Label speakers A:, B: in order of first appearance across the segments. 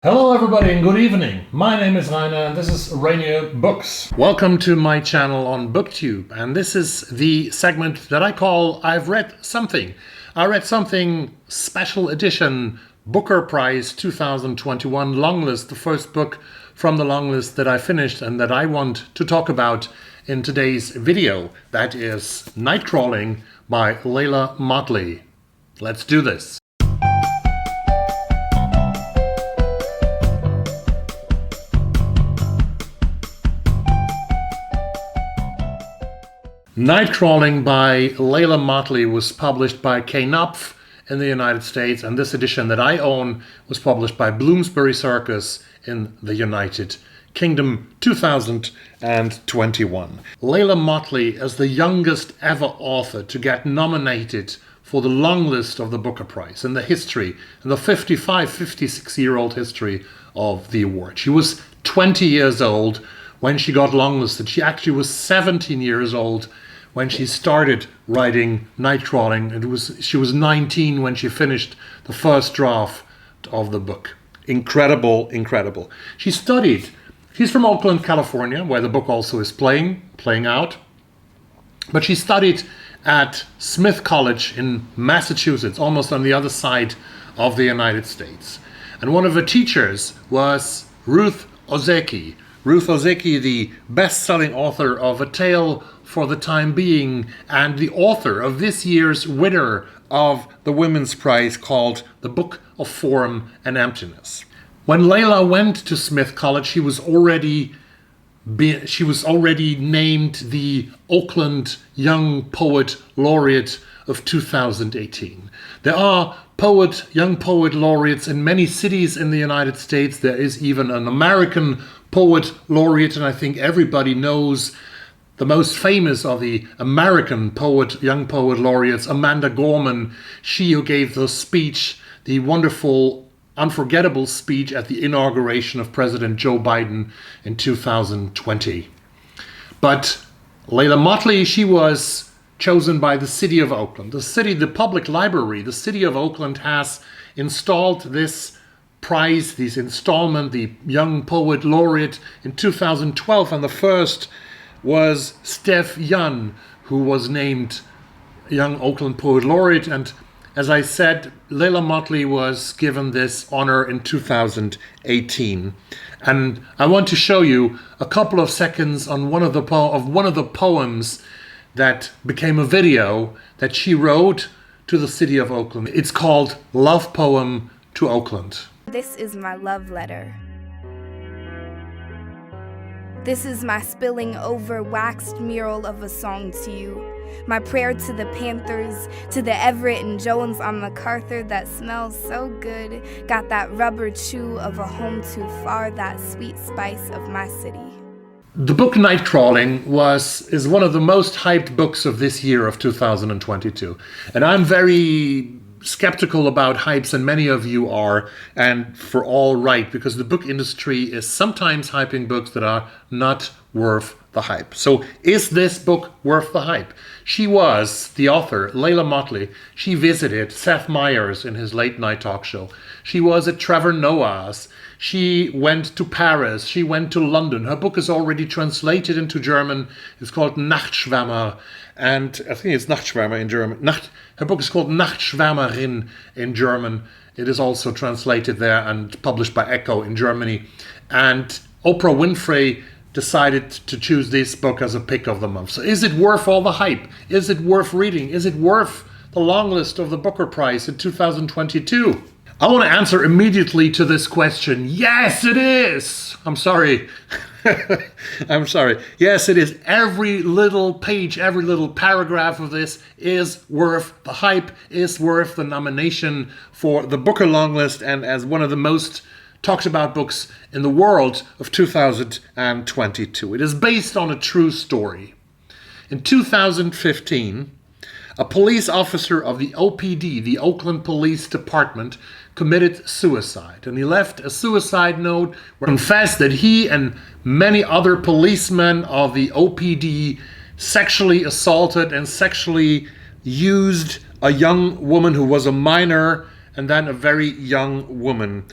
A: Hello everybody and good evening. My name is Rainer and this is Rainier Books. Welcome to my channel on BookTube, and this is the segment that I call I've Read Something. I read something special edition Booker Prize 2021 long list, the first book from the long list that I finished and that I want to talk about in today's video. That is Nightcrawling by Leila Mottley. Let's do this. Nightcrawling by Leila Mottley was published by Knopf in the United States, and this edition that I own was published by Bloomsbury Circus in the United Kingdom, 2021. Leila Mottley is the youngest ever author to get nominated for the long list of the Booker Prize in the history, in the 56-year-old history of the award. She was 20 years old when she got longlisted. She actually was 17 years old when she started writing Nightcrawling. She was 19 when she finished the first draft of the book. Incredible. She's from Oakland, California, where the book also is playing out. But she studied at Smith College in Massachusetts, almost on the other side of the United States. And one of her teachers was Ruth Ozeki. Ruth Ozeki, the best-selling author of A Tale for the Time Being and the author of this year's winner of the Women's Prize called The Book of Form and Emptiness. When Leila went to Smith College, she was already named the Oakland Young Poet Laureate of 2018. There are young poet laureates in many cities in the United States. There is even an American poet laureate, and I think everybody knows the most famous of the American young poet laureates, Amanda Gorman. She who gave the speech, the wonderful, unforgettable speech at the inauguration of President Joe Biden in 2020. But Leila Mottley, she was chosen by the city of Oakland. The public library, the city of Oakland has installed this prize, this installment, the Young Poet Laureate, in 2012, and the first was Steph Young, who was named Young Oakland Poet Laureate. And as I said, Leila Mottley was given this honor in 2018. And I want to show you a couple of seconds on one of the poems that became a video that she wrote to the city of Oakland. It's called Love Poem to Oakland.
B: This is my love letter. This is my spilling over waxed mural of a song to you. My prayer to the Panthers, to the Everett and Jones on MacArthur that smells so good. Got that rubber chew of a home too far, that sweet spice of my city.
A: The book Nightcrawling is one of the most hyped books of this year of 2022. And I'm very skeptical about hypes, and many of you are, and for all right, because the book industry is sometimes hyping books that are not worth the hype. So is this book worth the hype? The author, Leila Mottley, she visited Seth Meyers in his late night talk show. She was at Trevor Noah's. She went to Paris. She went to London. Her book is already translated into German. It's called Nachtschwärmer. And I think it's Nachtschwärmer in German. Her book is called Nachtschwärmerin in German. It is also translated there and published by Echo in Germany. And Oprah Winfrey decided to choose this book as a pick of the month. So is it worth all the hype? Is it worth reading? Is it worth the long list of the Booker Prize in 2022? I want to answer immediately to this question. Yes, it is. I'm sorry. Yes, it is. Every little page, every little paragraph of this is worth the hype, is worth the nomination for the Booker long list and as one of the most talked about books in the world of 2022. It is based on a true story. In 2015, a police officer of the OPD, the Oakland Police Department, committed suicide. And he left a suicide note where he confessed that he and many other policemen of the OPD sexually assaulted and sexually used a young woman who was a minor and then a very young woman.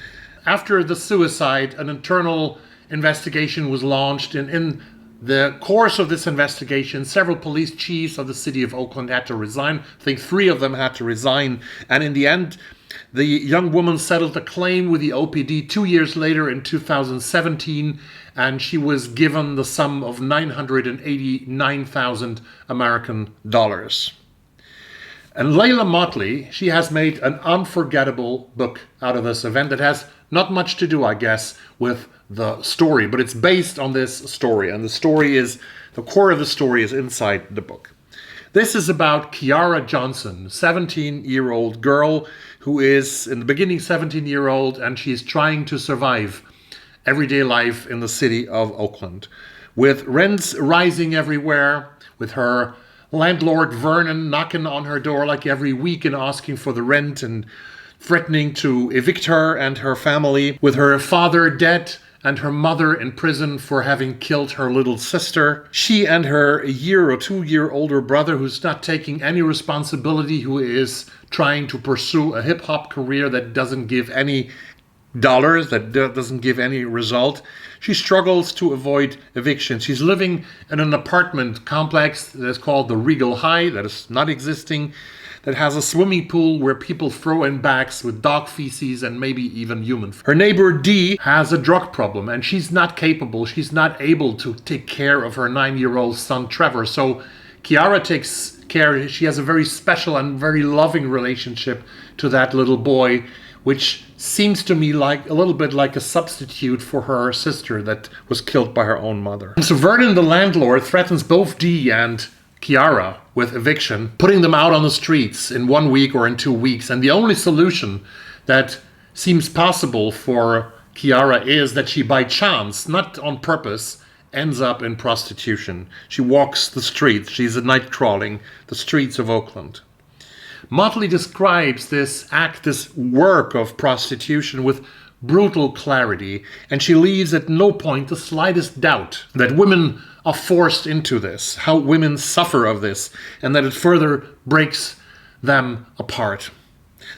A: after the suicide, an internal investigation was launched. And in the course of this investigation, several police chiefs of the city of Oakland had to resign. I think 3 of them had to resign. And in the end, the young woman settled a claim with the OPD 2 years later in 2017, and she was given the sum of $989,000 American dollars. And Leila Mottley, she has made an unforgettable book out of this event that has not much to do, I guess, with the story, but it's based on this story, and the core of the story is inside the book. This is about Kiara Johnson, 17-year-old girl who is, in the beginning, 17-year-old, and she's trying to survive everyday life in the city of Oakland, with rents rising everywhere, with her landlord Vernon knocking on her door like every week and asking for the rent and threatening to evict her and her family, with her father dead and her mother in prison for having killed her little sister. She and her a year or 2 year older brother, who's not taking any responsibility, who is trying to pursue a hip-hop career that doesn't give any dollars, that doesn't give any result. She struggles to avoid eviction. She's living in an apartment complex that is called the Regal High, that is not existing, that has a swimming pool where people throw in bags with dog feces and maybe even human. Her neighbor Dee has a drug problem, and she's not capable, she's not able to take care of her 9-year-old son Trevor. So Kiara takes care. She has a very special and very loving relationship to that little boy, which seems to me like a little bit like a substitute for her sister that was killed by her own mother. So Vernon, the landlord, threatens both Dee and Kiara with eviction, putting them out on the streets in 1 week or in 2 weeks. And the only solution that seems possible for Kiara is that she, by chance, not on purpose, ends up in prostitution. She walks the streets. She's a nightcrawling the streets of Oakland. Mottley describes this act, this work of prostitution with brutal clarity, and she leaves at no point the slightest doubt that women are forced into this, how women suffer of this, and that it further breaks them apart.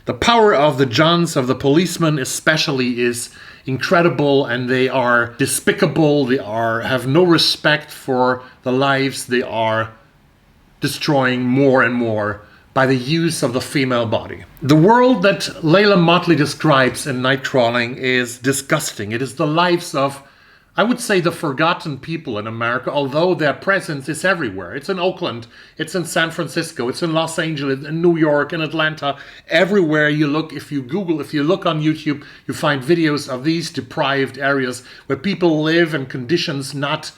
A: The power of the Johns, of the policemen especially, is incredible, and they are despicable. They have no respect for the lives they are destroying more and more by the use of the female body. The world that Leila Mottley describes in Nightcrawling is disgusting. It is the lives of, I would say, the forgotten people in America, although their presence is everywhere. It's in Oakland, it's in San Francisco, it's in Los Angeles, in New York, in Atlanta. Everywhere you look, if you Google, if you look on YouTube, you find videos of these deprived areas where people live in conditions not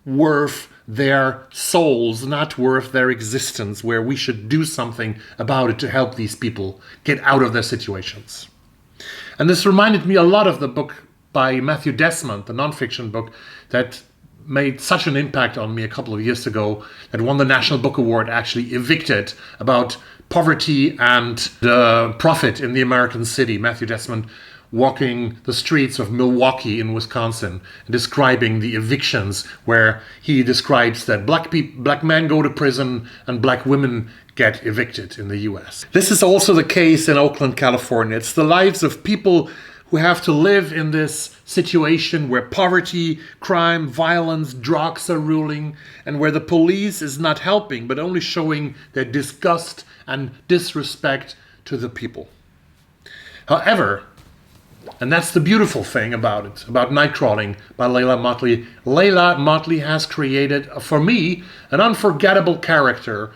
A: worth their souls, not worth their existence, where we should do something about it to help these people get out of their situations. And this reminded me a lot of the book by Matthew Desmond, the nonfiction book that made such an impact on me a couple of years ago, that won the National Book Award, actually, Evicted, about poverty and the profit in the American city. Matthew Desmond walking the streets of Milwaukee in Wisconsin and describing the evictions, where he describes that black men go to prison and black women get evicted in the US. This is also the case in Oakland, California. It's the lives of people who have to live in this situation where poverty, crime, violence, drugs are ruling, and where the police is not helping but only showing their disgust and disrespect to the people. However, and that's the beautiful thing about it, about Nightcrawling by Leila Mottley. Leila Mottley has created, for me, an unforgettable character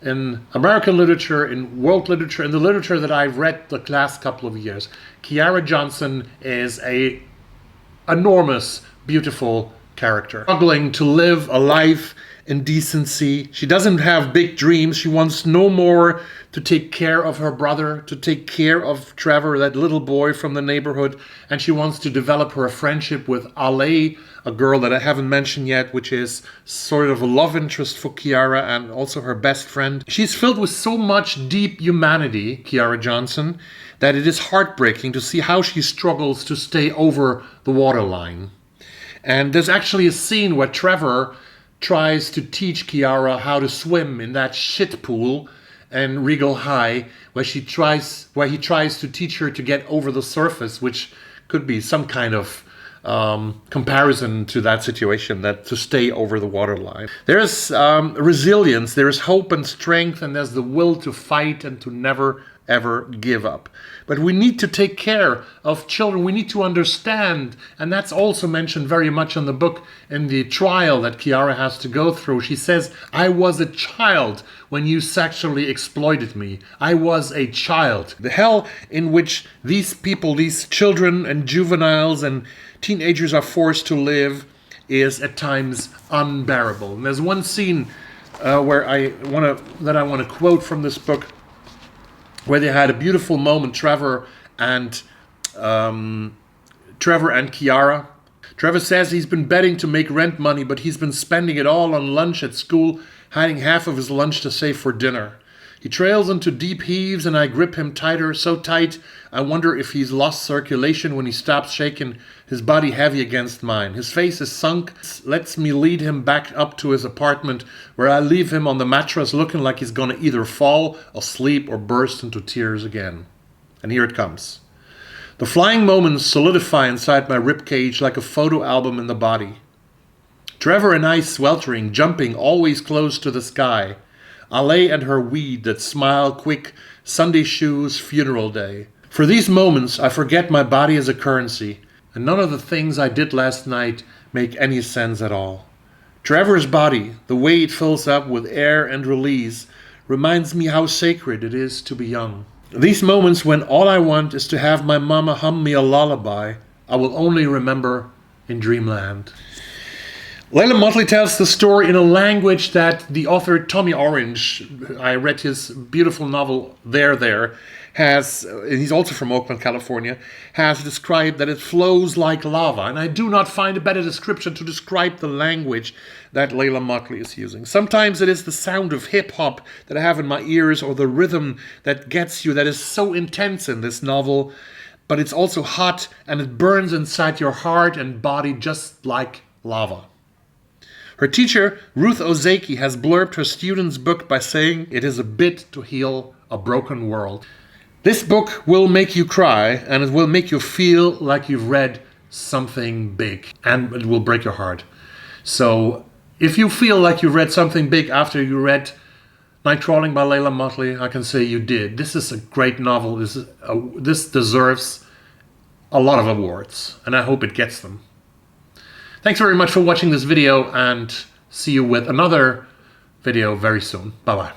A: in American literature, in world literature, in the literature that I've read the last couple of years. Kiara Johnson is an enormous, beautiful character, struggling to live a life in decency. She doesn't have big dreams. She wants no more to take care of her brother, to take care of Trevor, that little boy from the neighborhood, and she wants to develop her friendship with Ale, a girl that I haven't mentioned yet, which is sort of a love interest for Kiara and also her best friend. She's filled with so much deep humanity, Kiara Johnson, that it is heartbreaking to see how she struggles to stay over the waterline. And there's actually a scene where Trevor tries to teach Kiara how to swim in that shit pool in Regal High, where he tries to teach her to get over the surface, which could be some kind of comparison to that situation, that to stay over the waterline. There's resilience, there's hope and strength, and there's the will to fight and to never ever give up. But we need to take care of children. We need to understand, and that's also mentioned very much in the book, in the trial that Kiara has to go through. She says, I was a child when you sexually exploited me. I was a child. The hell in which these people, these children and juveniles and teenagers are forced to live is at times unbearable. And there's one scene where I want to quote from this book, where they had a beautiful moment, Trevor and Kiara. Trevor says he's been betting to make rent money, but he's been spending it all on lunch at school, hiding half of his lunch to save for dinner. He trails into deep heaves and I grip him tighter, so tight I wonder if he's lost circulation when he stops shaking, his body heavy against mine. His face is sunk, lets me lead him back up to his apartment, where I leave him on the mattress looking like he's gonna either fall asleep or burst into tears again. And here it comes. The flying moments solidify inside my ribcage like a photo album in the body. Trevor and I sweltering, jumping, always close to the sky. Ale and her weed that smile quick, Sunday shoes, funeral day. For these moments, I forget my body is a currency, and none of the things I did last night make any sense at all. Trevor's body, the way it fills up with air and release, reminds me how sacred it is to be young. These moments when all I want is to have my mama hum me a lullaby, I will only remember in dreamland. Leila Mottley tells the story in a language that the author Tommy Orange, I read his beautiful novel There, has, he's also from Oakland, California, has described that it flows like lava. And I do not find a better description to describe the language that Leila Mottley is using. Sometimes it is the sound of hip-hop that I have in my ears, or the rhythm that gets you, that is so intense in this novel, but it's also hot and it burns inside your heart and body just like lava. Her teacher, Ruth Ozeki, has blurbed her student's book by saying, it is a bit to heal a broken world. This book will make you cry, and it will make you feel like you've read something big, and it will break your heart. So if you feel like you've read something big after you read Nightcrawling by Leila Mottley, I can say you did. This is a great novel. This deserves a lot of awards, and I hope it gets them. Thanks very much for watching this video, and see you with another video very soon. Bye-bye.